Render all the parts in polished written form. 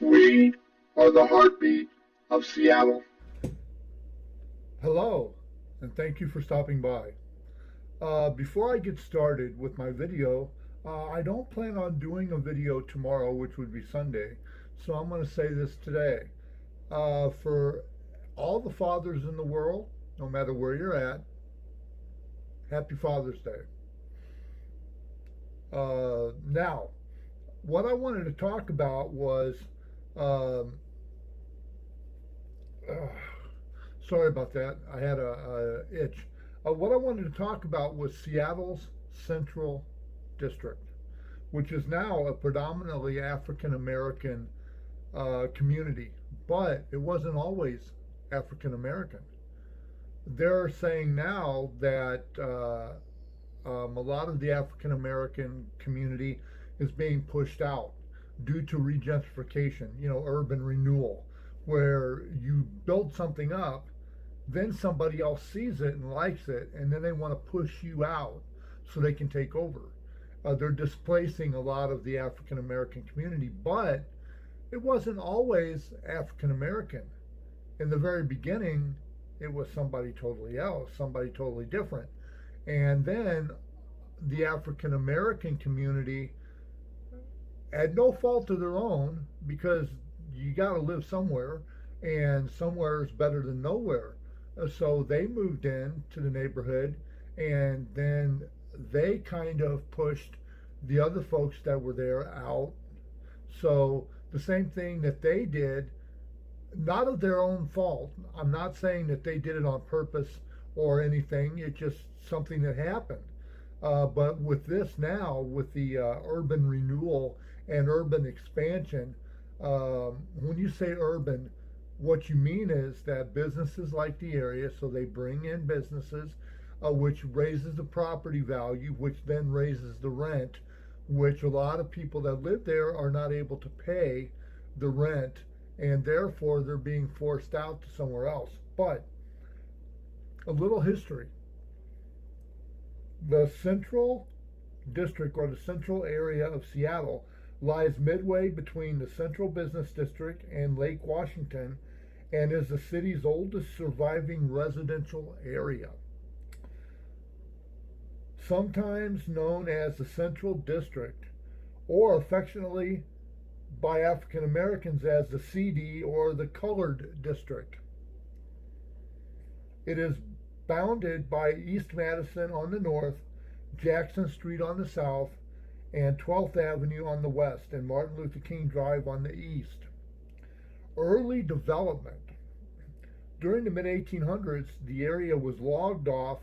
We are the heartbeat of Seattle. Hello, and thank you for stopping by. Before I get started with my video, I don't plan on doing a video tomorrow, which would be Sunday, so I'm going to say this today. For all the fathers in the world, no matter where you're at, happy Father's Day. Now, what I wanted to talk about was um, uh, sorry about that. I had a itch. What I wanted to talk about was Seattle's Central District, which is now a predominantly African American community, but it wasn't always African American. They're saying now that a lot of the African American community is being pushed out due to regentrification, urban renewal, where you build something up, then somebody else sees it and likes it, and then they want to push you out so they can take over. They're displacing a lot of the African American community, but it wasn't always African American. In the very beginning, it was somebody totally else, somebody totally different. And then the African American community at no fault of their own, because you got to live somewhere, and somewhere is better than nowhere. So they moved in to the neighborhood, and then they kind of pushed the other folks that were there out. So the same thing that they did, not of their own fault. I'm not saying that they did it on purpose or anything. It's just something that happened. But with this now, with the urban renewal and urban expansion, when you say urban, what you mean is that businesses like the area, so they bring in businesses, which raises the property value, which then raises the rent, which a lot of people that live there are not able to pay the rent, and therefore they're being forced out to somewhere else. But a little history. The Central District, or the central area of Seattle, lies midway between the Central Business District and Lake Washington, and is the city's oldest surviving residential area. Sometimes known as the Central District, or affectionately by African Americans as the CD, or the Colored District. It is bounded by East Madison on the north, Jackson Street on the south, and 12th Avenue on the west, and Martin Luther King Drive on the east. Early development. During the mid-1800s, the area was logged off,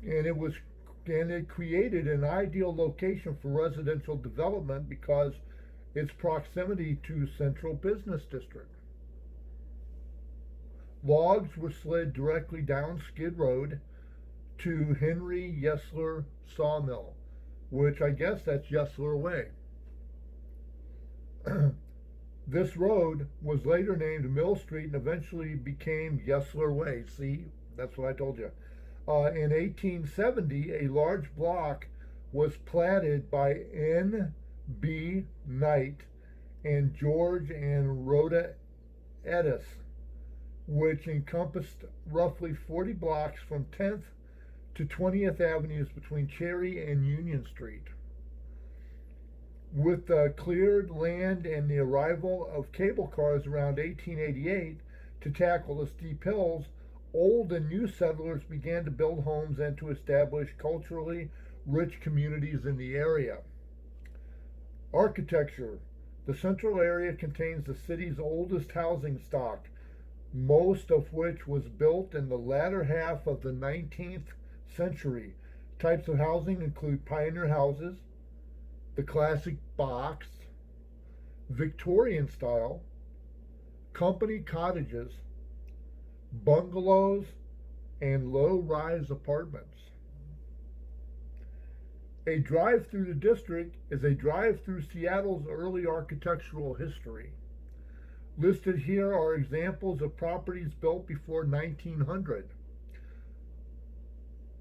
and it created an ideal location for residential development because its proximity to Central Business District. Logs were slid directly down Skid Road to Henry Yesler Sawmill, which I guess that's Yesler Way. This road was later named Mill Street and eventually became Yesler Way. See, that's what I told you. In 1870, a large block was platted by N.B. Knight and George and Rhoda Edis, which encompassed roughly 40 blocks from 10th to 20th Avenues between Cherry and Union Street. With the cleared land and the arrival of cable cars around 1888 to tackle the steep hills, old and new settlers began to build homes and to establish culturally rich communities in the area. Architecture. The central area contains the city's oldest housing stock, most of which was built in the latter half of the 19th century. Types of housing include pioneer houses, the classic box, Victorian style, company cottages, bungalows, and low-rise apartments. A drive through the district is a drive through Seattle's early architectural history. Listed here are examples of properties built before 1900.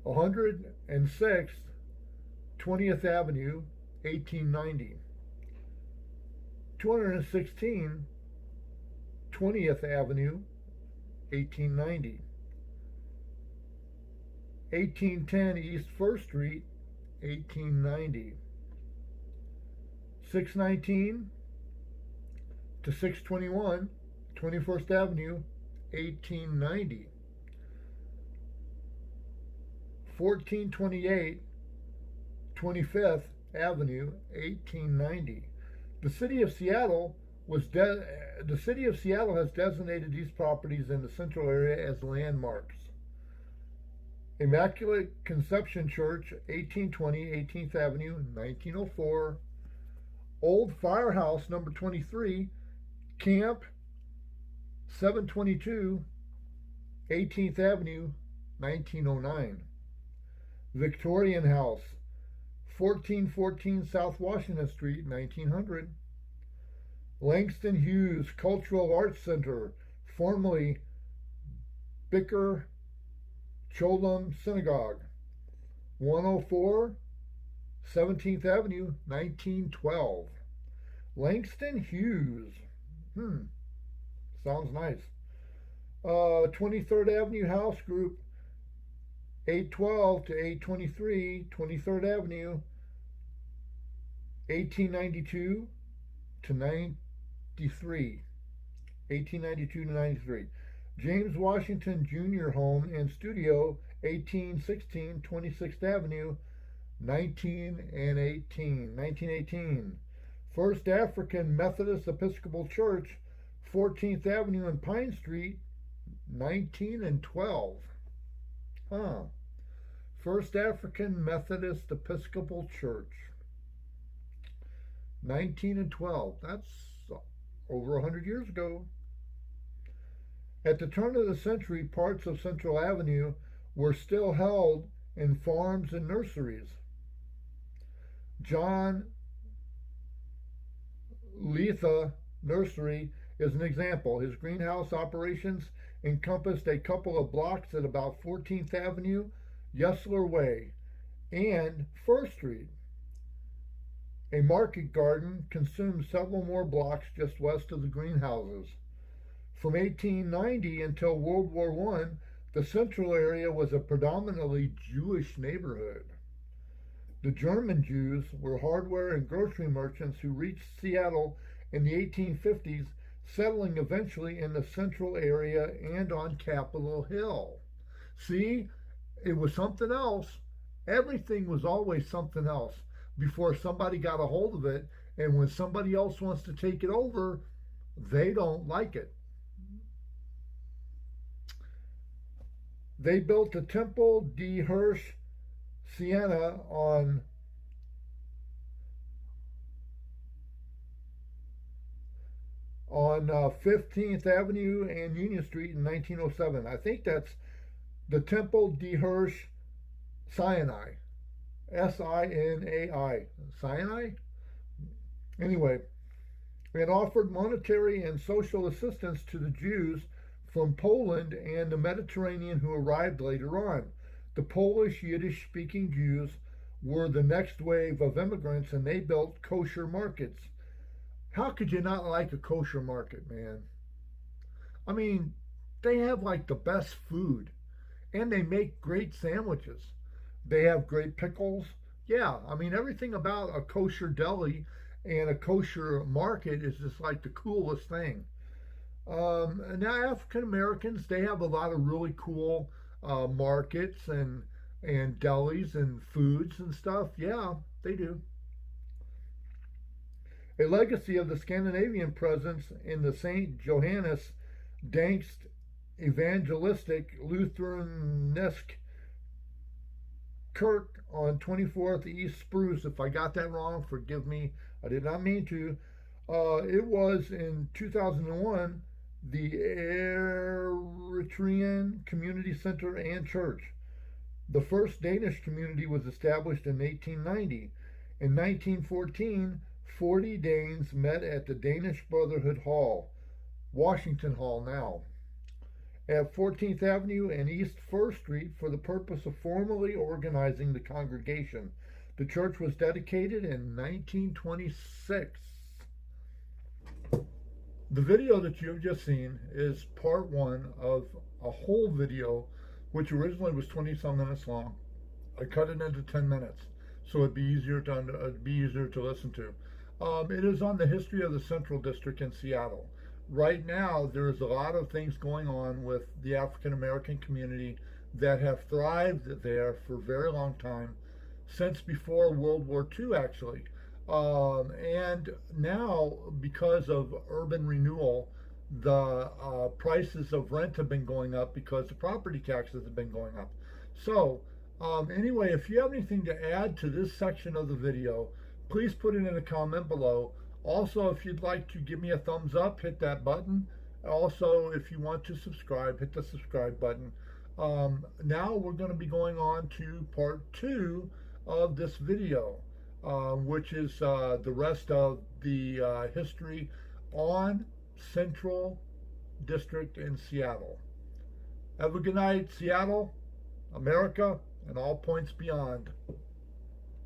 106th 20th Avenue, 1890. 216 20th Avenue, 1890. 1810 East 1st Street, 1890. 619 to 621 21st Avenue, 1890. 1428 25th Avenue, 1890. The city of Seattle has designated these properties in the central area as landmarks. Immaculate Conception Church, 1820 18th Avenue, 1904. Old Firehouse, number 23, Camp, 722 18th Avenue, 1909. Victorian House, 1414 South Washington Street, 1900. Langston Hughes Cultural Arts Center, formerly Bicker Cholam Synagogue, 104 17th Avenue, 1912. Langston Hughes. Sounds nice. 23rd Avenue House Group, 812 to 823 23rd Avenue, 1892 to 93. 1892 to 93. James Washington Jr. Home and Studio, 1816 26th Avenue, 1918. First African Methodist Episcopal Church, 14th Avenue and Pine Street, 1912. First African Methodist Episcopal Church, 1912. That's over 100 years ago. At the turn of the century, parts of Central Avenue were still held in farms and nurseries. John Letha Nursery is an example. His greenhouse operations encompassed a couple of blocks at about 14th Avenue, Yesler Way, and First Street. A market garden consumed several more blocks just west of the greenhouses. From 1890 until World War I, the central area was a predominantly Jewish neighborhood. The German Jews were hardware and grocery merchants who reached Seattle in the 1850s, settling eventually in the central area and on Capitol Hill. See, it was something else. Everything was always something else before somebody got a hold of it, and when somebody else wants to take it over, they don't like it. They built the Temple de Hirsch Siena on on 15th Avenue and Union Street in 1907. I think that's the Temple de Hirsch Sinai. Sinai. Sinai? Anyway, it offered monetary and social assistance to the Jews from Poland and the Mediterranean who arrived later on. The Polish Yiddish-speaking Jews were the next wave of immigrants, and they built kosher markets. How could you not like a kosher market, man? I mean, they have like the best food, and they make great sandwiches. They have great pickles. Yeah, I mean, everything about a kosher deli and a kosher market is just like the coolest thing. Now African Americans, they have a lot of really cool markets and delis and foods and stuff. Yeah, they do. A legacy of the Scandinavian presence in the St. Johannes Dankst Evangelistic Lutheranesque Kirk on 24th East Spruce. If I got that wrong, forgive me. I did not mean to. It was in 2001 the Eritrean Community Center and Church. The first Danish community was established in 1890. In 1914, 40 Danes met at the Danish Brotherhood Hall, Washington Hall now, at 14th Avenue and East 1st Street for the purpose of formally organizing the congregation. The church was dedicated in 1926. The video that you've just seen is part one of a whole video, which originally was 20 some minutes long. I cut it into 10 minutes so it'd be easier to listen to. It is on the history of the Central District in Seattle. Right now, there is a lot of things going on with the African American community that have thrived there for a very long time, since before World War II, actually. And now, because of urban renewal, the prices of rent have been going up because the property taxes have been going up. So, anyway, if you have anything to add to this section of the video, please put it in a comment below. Also, if you'd like to give me a thumbs up, hit that button. Also, if you want to subscribe, hit the subscribe button. Now we're going to be going on to part two of this video, which is the rest of the history on Central District in Seattle. Have a good night, Seattle, America, and all points beyond.